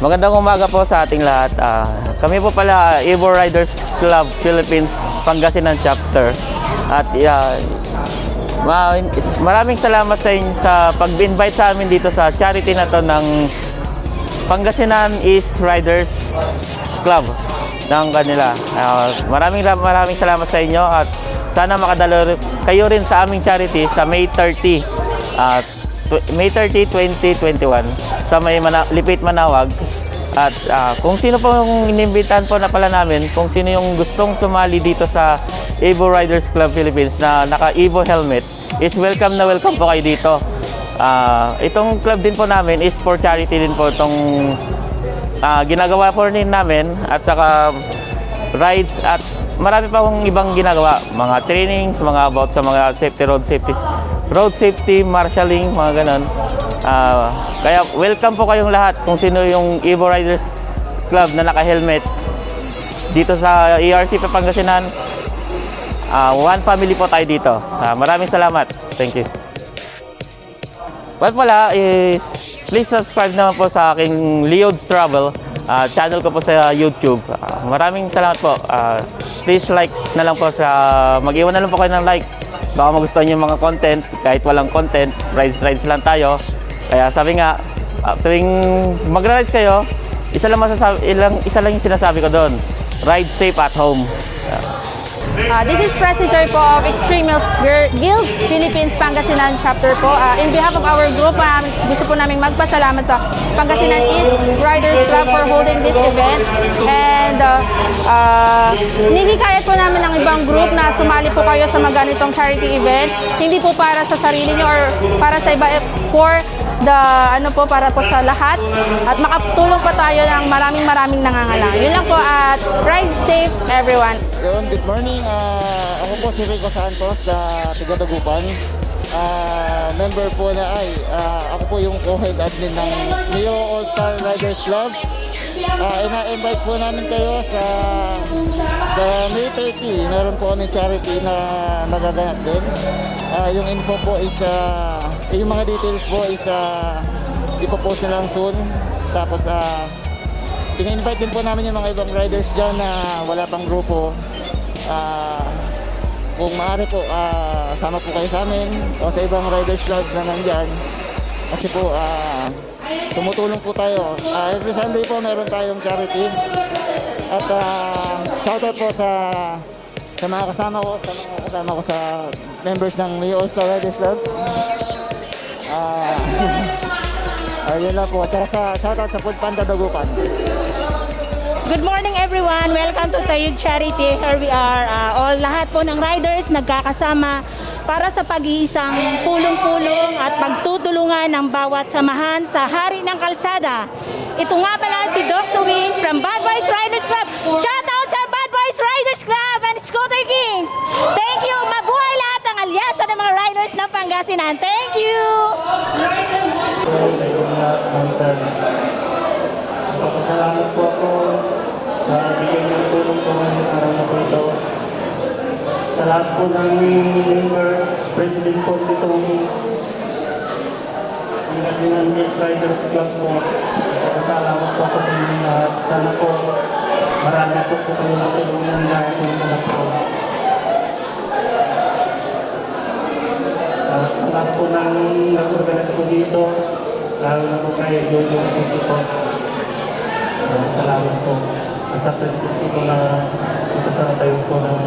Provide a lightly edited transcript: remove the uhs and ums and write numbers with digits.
Magandang umaga po sa ating lahat. Kami po pala Evo Riders Club Philippines Pangasinan Chapter. At maraming salamat sa inyo sa pag-invite sa amin dito sa charity na to ng Pangasinan East Riders Club ng kanila. Maraming salamat sa inyo at sana makadalo kayo rin sa aming charity sa May 30, 2021 sa may Lipit, Manawag. At kung sino po yung inimbitahan po na pala namin, kung sino yung gustong sumali dito sa Evo Riders Club Philippines na naka-Evo helmet, is welcome na welcome po kayo dito. Itong club din po namin is for charity din po itong ginagawa po rin namin, at saka rides at marami pa akong ibang ginagawa, mga trainings, mga about sa mga road safety, marshalling, mga ganon. Kaya welcome po kayong lahat kung sino yung Evo Riders Club na naka-helmet dito sa ERC Pangasinan. One family po tayo dito. Maraming salamat. Thank you. Well pala is please subscribe naman po sa aking Leod's Travel channel ko po sa YouTube. Maraming salamat po. Please like na lang po mag-iwan na lang po kayo ng like. Baka magustuhan niyo yung mga content, kahit walang content, rides lang tayo. Kaya sabi nga, tuwing magra-rides kayo, isa lang yung sinasabi ko doon. Ride safe at home. This is President po of Extreme Guild Philippines Pangasinan Chapter po. In behalf of our group, gusto po namin magpasalamat sa Pangasinan East Riders Club for holding this event. And hinihikayat po namin ng ibang group na sumali po kayo sa mga ganitong charity event. Hindi po para sa sarili niyo or para sa iba, para po sa lahat. At makatulong pa tayo ng maraming nangangailangan. Yun lang po, at ride safe everyone. Good morning. Ako po si Rico Santos sa Tigadagupan. Member po ako po yung co-head admin ng Neo All-Star Riders Club. Ina-invite po namin kayo sa May 30. Meron po kami charity na magaganap din. Yung info po is yung mga details po is ipopost na lang soon. Tapos ina-invite din po namin yung mga ibang riders dyan na wala pang grupo. Kung maaari po, sama po kayo sa amin o sa ibang riders club na nandyan. Kasi po, tumutulong po tayo. Every Sunday po meron tayong charity. At shoutout po sa mga kasama ko sa members ng Neo All-Star Riders Club. Yun lang po. Tsaka shoutout sa Food Panda Dagupan. Good morning everyone! Welcome to Tayug Charity. Here we are. Lahat po ng riders nagkakasama para sa pag-iisang pulong-pulong at pagtutulungan ng bawat samahan sa Hari ng Kalsada. Ito nga pala si Doc Tuwing from Bad Boys Riders Club. Shout out sa Bad Boys Riders Club and Scooter Kings! Thank you! Mabuhay lahat ng alyasa ng mga riders ng Pangasinan. Thank you! Salamat po ako sa bigay ng tulong po ngayong araw na po ito. Sa lahat po ng members, president po nitong Pangasinan East Riders Club po. Salamat po ako sa inyong lahat. Sana po marami po kayo na tulungan na kung anak po. Sa lahat po ng nag-organize po dito, lalo na po kayo yung City po. Salamat po. At sa president ko na ito sa tayo po ng